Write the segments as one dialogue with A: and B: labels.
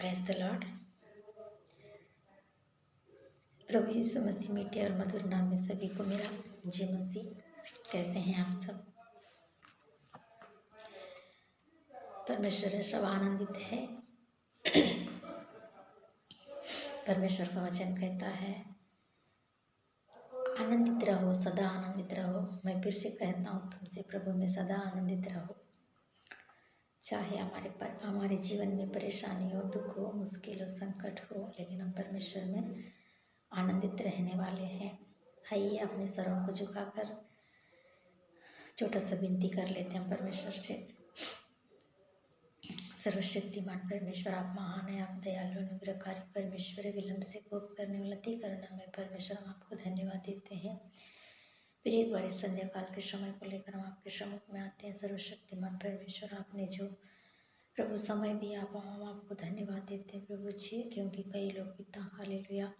A: Praise the Lord. प्रभु यीशु मसीह मीठे और मधुर नाम में सभी को मेरा जय मसीह। कैसे हैं आप सब? परमेश्वर सब आनंदित है। परमेश्वर का वचन कहता है आनंदित रहो, सदा आनंदित रहो। मैं फिर से कहता हूँ तुमसे, प्रभु में सदा आनंदित रहो। चाहे हमारे जीवन में परेशानी हो, दुख हो, मुश्किल हो, संकट हो, लेकिन हम परमेश्वर में आनंदित रहने वाले हैं। आइए अपने सरों को झुकाकर छोटा सा विनती कर लेते हैं परमेश्वर से। सर्वशक्तिमान परमेश्वर, आप महान है, आप दयालु अनुग्रहकारी परमेश्वर है, विलंब से कोप करने वाला अति करुणा में परमेश्वर, हम आपको धन्यवाद देते हैं। फिर एक बार इस संध्या काल के समय को लेकर हम आपके सम्मुख में आते हैं। सर्वशक्तिमान परमेश्वर, आपने जो प्रभु समय दिया, हम आपको धन्यवाद देते हैं प्रभु जी, क्योंकि कई लोग पिता हालेलुया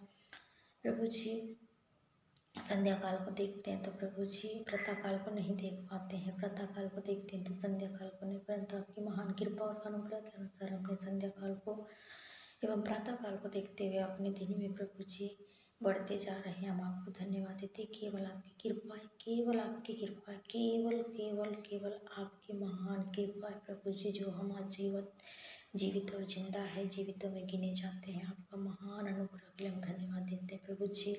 A: प्रभु जी संध्या काल को देखते हैं तो प्रभु जी प्रातः काल को नहीं देख पाते हैं, प्रातः काल को देखते हैं तो संध्या काल को नहीं, परंतु आपकी महान कृपा और अनुग्रह के अनुसार अपने संध्या काल को एवं प्रातः काल को देखते हुए अपने दिन में प्रभु जी बढ़ते जा रहे हैं। हम आपको धन्यवाद देते, केवल आपकी कृपा है, केवल आपकी कृपा है, केवल केवल केवल आपकी महान कृपा है प्रभु जी, जो हम आज जीवित और जिंदा है, जीवितों में गिने जाते हैं। आपका महान अनुग्रह के लिए हम धन्यवाद देते हैं प्रभु जी।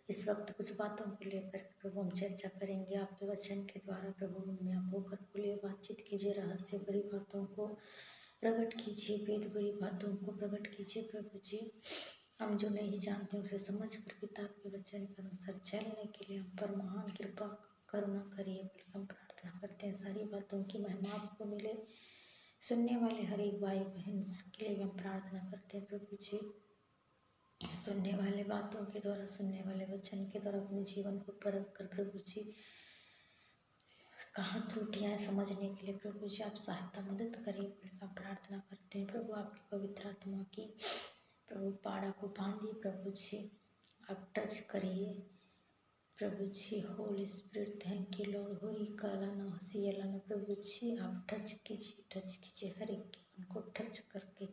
A: इस वक्त कुछ बातों को लेकर प्रभु हम चर्चा करेंगे आपके वचन के द्वारा। प्रभु में आप होकर खुले बातचीत कीजिए, रहस्य भरी बातों को प्रकट कीजिए, वेद भरी बातों को प्रकट कीजिए प्रभु जी। हम जो नहीं जानते उसे समझ कर पिता के वचन के अनुसार चलने के लिए हम पर महान कृपा करुणा करिए, बल्कि हम प्रार्थना करते हैं सारी बातों की महिमा आपको मिले। सुनने वाले हर एक भाई बहन के लिए हम प्रार्थना करते हैं प्रभु जी। सुनने वाले बातों के द्वारा, सुनने वाले वचन के द्वारा अपने जीवन को परख कर प्रभु जी कहाँ त्रुटियाँ हैं समझने के लिए प्रभु जी आप सहायता मदद करिए, हम प्रार्थना करते हैं प्रभु। आपकी पवित्र आत्मा की प्रभु पाड़ा को बांधिए प्रभु जी, आप टच करिए प्रभु जी। Holy Spirit thank you Lord, होरी काला ना हसीला ना प्रभु जी, आप टच कीजिए हर एक के मन को टच करके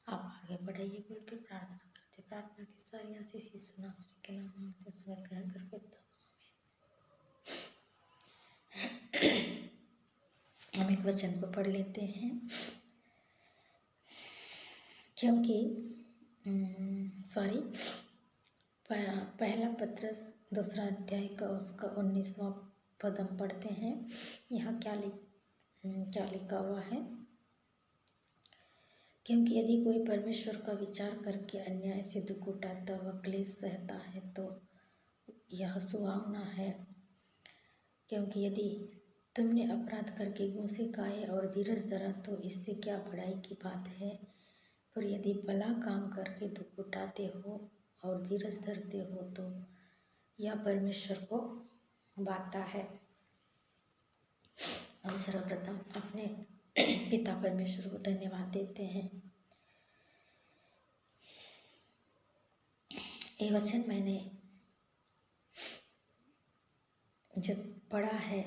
A: आप आगे बढ़ाइए बोल के प्रार्थना करते। प्रार्थना की सारी आशीष यीशु नासरी के नाम में समय ग्रहण करके हम एक वचन को पढ़ लेते हैं, क्योंकि पहला पत्रस 2 अध्याय का उसका 19वां पद हम पढ़ते हैं। यहाँ क्या लिखा हुआ है, क्योंकि यदि कोई परमेश्वर का विचार करके अन्याय से दुख उठाता व क्लेश सहता है तो यह सुहावना है। क्योंकि यदि तुमने अपराध करके घूंसे खाए और धीरज धरा तो इससे क्या बड़ाई की बात है। पर यदि भला काम करके दुख उठाते हो और धीरज धरते हो तो यह परमेश्वर को भाता है। हम सर्वप्रथम अपने पिता परमेश्वर को धन्यवाद देते हैं। ये वचन मैंने जब पढ़ा है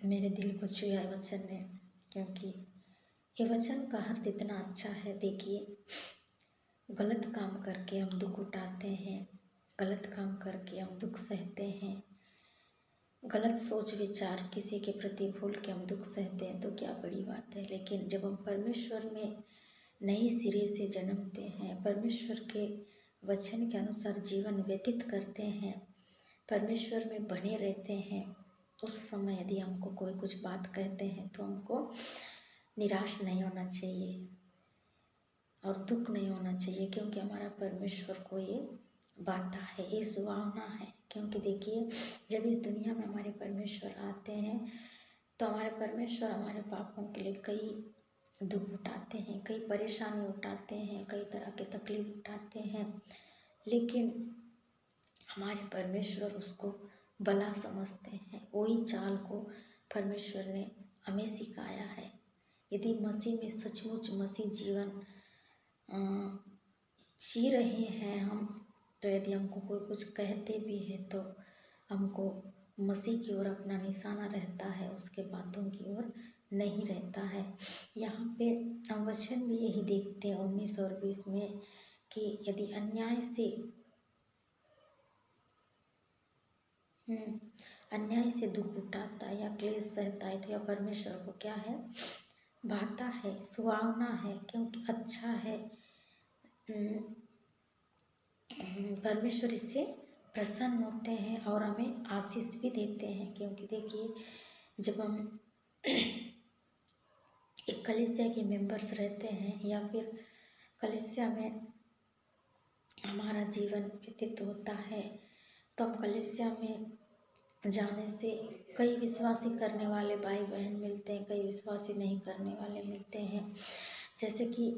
A: मेरे दिल को छुआ है वचन ने, क्योंकि ये वचन का अर्थ इतना अच्छा है। देखिए, गलत काम करके हम दुख उठाते हैं, गलत काम करके हम दुख सहते हैं, गलत सोच विचार किसी के प्रति भूल के हम दुख सहते हैं तो क्या बड़ी बात है। लेकिन जब हम परमेश्वर में नए सिरे से जन्मते हैं, परमेश्वर के वचन के अनुसार जीवन व्यतीत करते हैं, परमेश्वर में बने रहते हैं, उस समय यदि हमको कोई कुछ बात कहते हैं तो हमको निराश नहीं होना चाहिए और दुख नहीं होना चाहिए, क्योंकि हमारा परमेश्वर को ये बात है, ये सुहावना है। क्योंकि देखिए, जब इस दुनिया में हमारे परमेश्वर आते हैं तो हमारे परमेश्वर हमारे पापों के लिए कई दुख उठाते हैं, कई परेशानी उठाते हैं, कई तरह के तकलीफ उठाते हैं, लेकिन हमारे परमेश्वर उसको भला समझते हैं। वही चाल को परमेश्वर ने हमें सिखाया है। यदि मसीह में सचमुच मसीह जीवन जी रहे हैं हम, तो यदि हमको कोई कुछ कहते भी हैं तो हमको मसीह की ओर अपना निशाना रहता है, उसके बातों की ओर नहीं रहता है। यहाँ पे हम वचन भी यही देखते हैं 19 और 20 में कि यदि अन्याय से दुख उठाता है या क्लेश सहता है तो यह परमेश्वर को क्या है, भाता है, सुहावना है, क्योंकि अच्छा है। परमेश्वर इससे प्रसन्न होते हैं और हमें आशीष भी देते हैं। क्योंकि देखिए, जब हम एक कलीसिया के मेंबर्स रहते हैं या फिर कलीसिया में हमारा जीवन व्यतीत होता है, तो हम कलीसिया में जाने से कई विश्वासी करने वाले भाई बहन मिलते हैं, कई विश्वासी नहीं करने वाले मिलते हैं। जैसे कि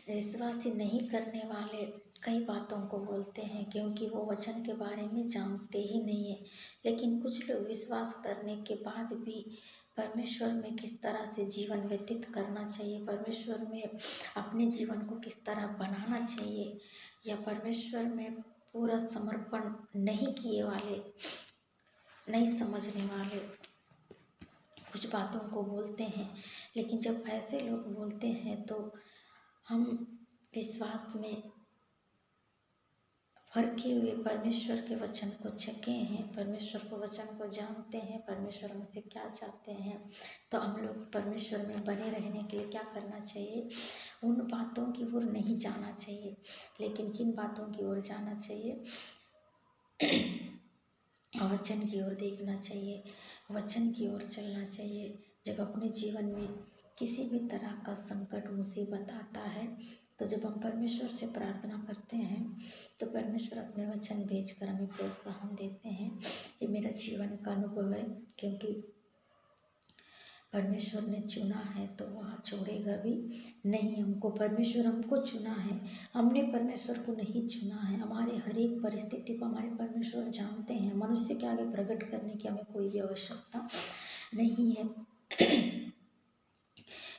A: विश्वासी नहीं करने वाले कई बातों को बोलते हैं क्योंकि वो वचन के बारे में जानते ही नहीं है। लेकिन कुछ लोग विश्वास करने के बाद भी परमेश्वर में किस तरह से जीवन व्यतीत करना चाहिए, परमेश्वर में अपने जीवन को किस तरह बनाना चाहिए, या परमेश्वर में पूरा समर्पण नहीं किए वाले, नहीं समझने वाले कुछ बातों को बोलते हैं। लेकिन जब ऐसे लोग बोलते हैं तो हम विश्वास में भरके हुए परमेश्वर के वचन को छके हैं, परमेश्वर को वचन को जानते हैं, परमेश्वर हमसे क्या चाहते हैं। तो हम लोग परमेश्वर में बने रहने के लिए क्या करना चाहिए, उन बातों की ओर नहीं जाना चाहिए। लेकिन किन बातों की ओर जाना चाहिए, वचन की ओर देखना चाहिए, वचन की ओर चलना चाहिए। जब अपने जीवन में किसी भी तरह का संकट मुसीबत आता है तो जब हम परमेश्वर से प्रार्थना करते हैं तो परमेश्वर अपने वचन भेजकर हमें प्रोत्साहन देते हैं। ये मेरा जीवन का अनुभव है, क्योंकि परमेश्वर ने चुना है तो वहाँ छोड़ेगा भी नहीं हमको। परमेश्वर हमको चुना है, हमने परमेश्वर को नहीं चुना है। हमारे हर एक परिस्थिति को हमारे परमेश्वर जानते हैं। मनुष्य के आगे प्रकट करने की हमें कोई भी आवश्यकता नहीं है।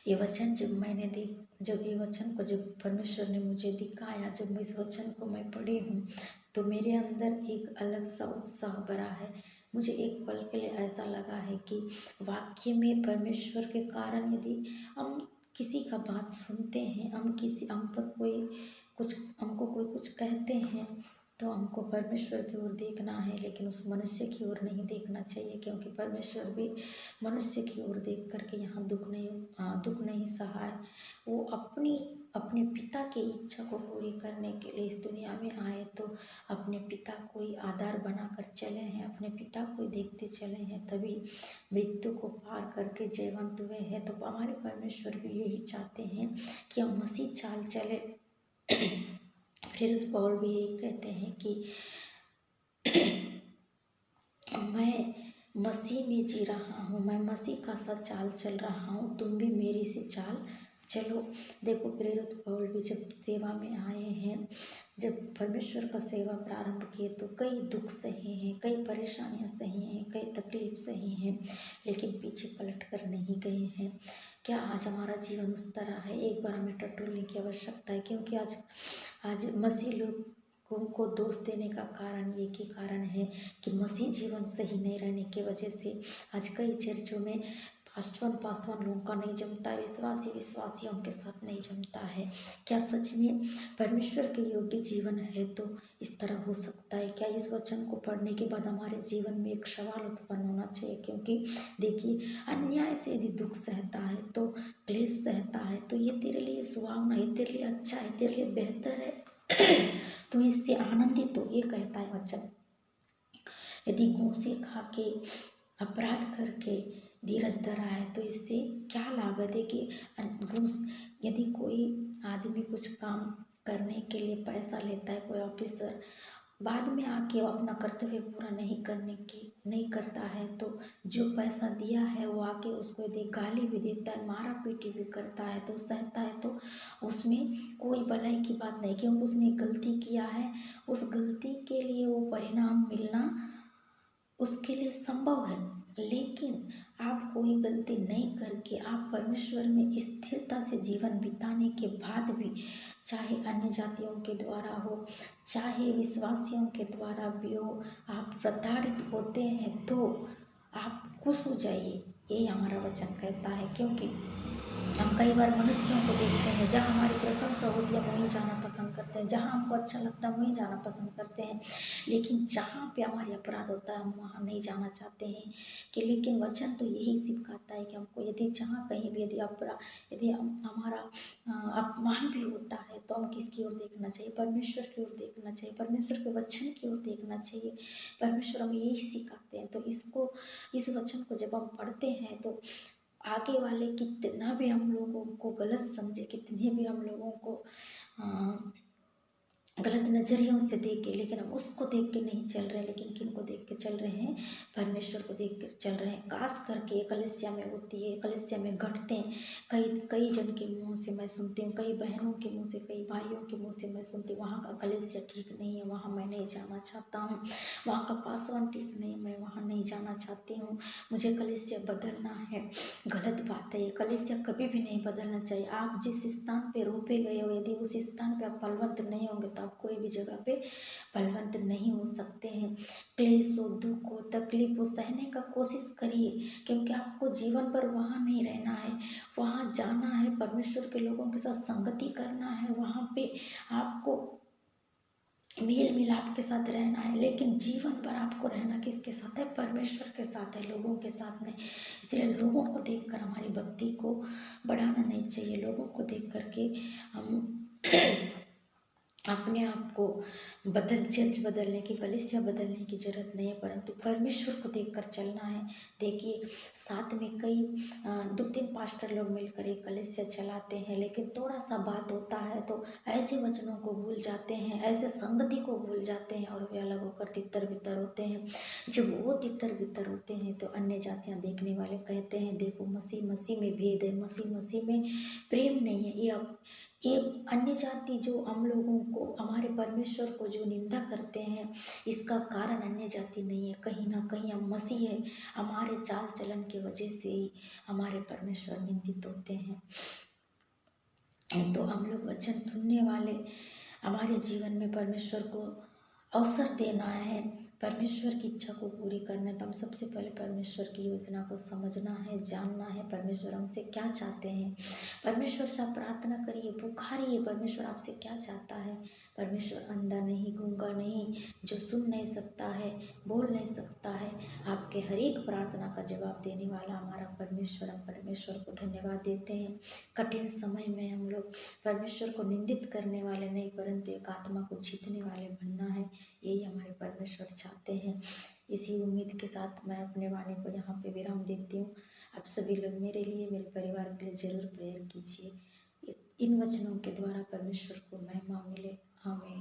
A: ये वचन जब ये वचन को जब परमेश्वर ने मुझे दिखाया, जब मैं इस वचन को मैं पढ़ी हूँ तो मेरे अंदर एक अलग सा उत्साह भरा है। मुझे एक पल के लिए ऐसा लगा है कि वाक्य में परमेश्वर के कारण यदि हम किसी का बात सुनते हैं, हमको कोई कुछ कहते हैं तो हमको परमेश्वर की ओर देखना है, लेकिन उस मनुष्य की ओर नहीं देखना चाहिए। क्योंकि परमेश्वर भी मनुष्य की ओर देख करके यहाँ दुख नहीं सहा है। वो अपने पिता की इच्छा को पूरी करने के लिए इस दुनिया में आए, तो अपने पिता को ही आधार बनाकर चले हैं, अपने पिता को ही देखते चले हैं, तभी मृत्यु को पार करके जयवंत हुए हैं। तो हमारे परमेश्वर भी यही चाहते हैं कि हम मसीह चाल चले। प्रेरित पौल भी यही कहते हैं कि मैं मसीह में जी रहा हूँ, मैं मसीह का सा चाल चल रहा हूँ, तुम भी मेरी सी चाल चलो। देखो, प्रेरित पौल भी जब सेवा में आए हैं, जब परमेश्वर का सेवा प्रारंभ किए तो कई दुख सहे हैं, कई परेशानियां सही हैं, कई तकलीफ सही हैं, लेकिन पीछे पलट कर नहीं गए हैं। क्या आज हमारा जीवन उस तरह है? एक बार हमें टटोलने की आवश्यकता है, क्योंकि आज मसीह लोगों को दोष देने का कारण एक ही कारण है कि मसीह जीवन सही नहीं रहने की वजह से आज कई चर्चों में पासवान लोगों का नहीं जमता है, विश्वासियों के साथ नहीं जमता है। क्या सच में परमेश्वर के योग्य जीवन है तो इस तरह हो सकता है? क्या इस वचन को पढ़ने के बाद हमारे जीवन में एक सवाल उत्पन्न होना चाहिए? क्योंकि देखिए, अन्याय से यदि दुख सहता है तो क्लेश सहता है तो ये तेरे लिए सुहावना है, तेरे लिए अच्छा है, तेरे लिए बेहतर है, तो इससे आनंदित हो। ये कहता है वचन। यदि घूसे खा के अपराध करके धीरज धरा है तो इससे क्या लाभ है? देखिए, घूस यदि कोई आदमी कुछ काम करने के लिए पैसा लेता है, कोई ऑफिसर, बाद में आके वो अपना कर्तव्य पूरा नहीं करता है, तो जो पैसा दिया है वो आके उसको यदि गाली भी देता है, मारा पीटी भी करता है, तो सहता है, तो उसमें कोई भलाई की बात नहीं, क्योंकि उसने गलती किया है। उस गलती के लिए वो परिणाम मिलना उसके लिए संभव है। लेकिन आप कोई गलती नहीं करके आप परमेश्वर में स्थिरता से जीवन बिताने के बाद भी, चाहे अन्य जातियों के द्वारा हो, चाहे विश्वासियों के द्वारा भी हो, आप प्रताड़ित होते हैं तो आप खुश हो जाइए। यही हमारा वचन कहता है। क्योंकि हम कई बार मनुष्यों को देखते हैं, जहाँ हमारी प्रशंसा होती है हम वहीं जाना पसंद करते हैं, जहाँ हमको अच्छा लगता है हम वहीं जाना पसंद करते हैं, लेकिन जहाँ पे हमारे अपराध होता है हम वहाँ नहीं जाना चाहते हैं। कि लेकिन वचन तो यही सिखाता है कि हमको यदि जहाँ कहीं भी यदि हमारा अपमान भी होता है तो हम किसकी ओर देखना चाहिए? परमेश्वर की ओर देखना चाहिए, परमेश्वर के वचन की ओर देखना चाहिए। परमेश्वर हमें यही सिखाते हैं। तो इस वचन को जब हम पढ़ते हैं तो आगे वाले कितना भी हम लोगों को गलत समझे, कितने भी हम लोगों को गलत नज़रियों से देखे, लेकिन हम उसको देख के नहीं चल रहे हैं, लेकिन किन को देख के चल रहे हैं? परमेश्वर को देख कर चल रहे हैं। खास करके कलीसिया में होती है, कलीसिया में घटते हैं। कई कई जन के मुंह से मैं सुनती हूँ, कई बहनों के मुंह से, कई भाइयों के मुंह से मैं सुनती हूँ, वहाँ का कलीसिया ठीक नहीं है, वहाँ मैं नहीं जाना चाहता हूँ, वहाँ का पासवान ठीक नहीं है, मैं वहाँ नहीं जाना चाहती हूँ, मुझे कलीसिया बदलना है। गलत बात है, ये कलीसिया कभी भी नहीं बदलना चाहिए। आप जिस स्थान पे रोपे गए हो, यदि उस स्थान पे आप फलवंत नहीं होंगे तो आप कोई भी जगह पे फलवंत नहीं हो सकते हैं। क्लेश हो, दुख हो, तकलीफ हो, सहने का कोशिश करिए, क्योंकि आपको जीवन भर वहाँ नहीं रहना है, वहाँ जाना है, परमेश्वर के लोगों के साथ संगति करना है, वहाँ पे आपको मेल मिलाप के साथ रहना है। लेकिन जीवन भर आपको रहना किसके साथ है? परमेश्वर के साथ है, लोगों के साथ नहीं। इसलिए लोगों को देखकर हमारी भक्ति को बढ़ाना नहीं चाहिए। लोगों को देख करके हम अपने आप को चर्च बदलने की, कलीसिया बदलने की ज़रूरत नहीं है, परंतु परमेश्वर को देखकर चलना है। देखिए, साथ में कई 2-3 पास्टर लोग मिलकर एक कलीसिया चलाते हैं, लेकिन थोड़ा सा बात होता है तो ऐसे वचनों को भूल जाते हैं, ऐसे संगति को भूल जाते हैं और वे अलग होकर तितर बितर होते हैं। जब वो तितर बितर होते हैं तो अन्य जातियाँ देखने वाले कहते हैं, देखो मसीह मसीह में भेद है, मसीह मसीह में प्रेम नहीं है। ये अन्य जाति जो हम लोगों को, हमारे परमेश्वर को जो निंदा करते हैं, इसका कारण अन्य जाति नहीं है, कहीं ना कहीं हम मसीह है, हमारे चाल चलन की वजह से ही हमारे परमेश्वर निंदित होते हैं। तो हम लोग वचन सुनने वाले, हमारे जीवन में परमेश्वर को अवसर देना है, परमेश्वर की इच्छा को पूरी करना है, तो हम सबसे पहले परमेश्वर की योजना को समझना है, जानना है, परमेश्वर हमसे क्या चाहते हैं। परमेश्वर से आप प्रार्थना करिए, पुकारिए, परमेश्वर आपसे क्या चाहता है। परमेश्वर अंधा नहीं, गूंगा नहीं, जो सुन नहीं सकता है, बोल नहीं सकता है, आपके हर एक प्रार्थना का जवाब देने वाला हमारा परमेश्वर। हम परमेश्वर को धन्यवाद देते हैं। कठिन समय में हम लोग परमेश्वर को निंदित करने वाले नहीं, परंतु एक आत्मा को जीतने वाले बनना है, यही हमारे परमेश्वर चाहते हैं। इसी उम्मीद के साथ मैं अपने वाणी को यहाँ पे विराम देती हूँ। आप सभी लोग मेरे लिए, मेरे परिवार के लिए जरूर प्रेयर कीजिए। इन वचनों के द्वारा परमेश्वर को महिमा मिले। आमीन।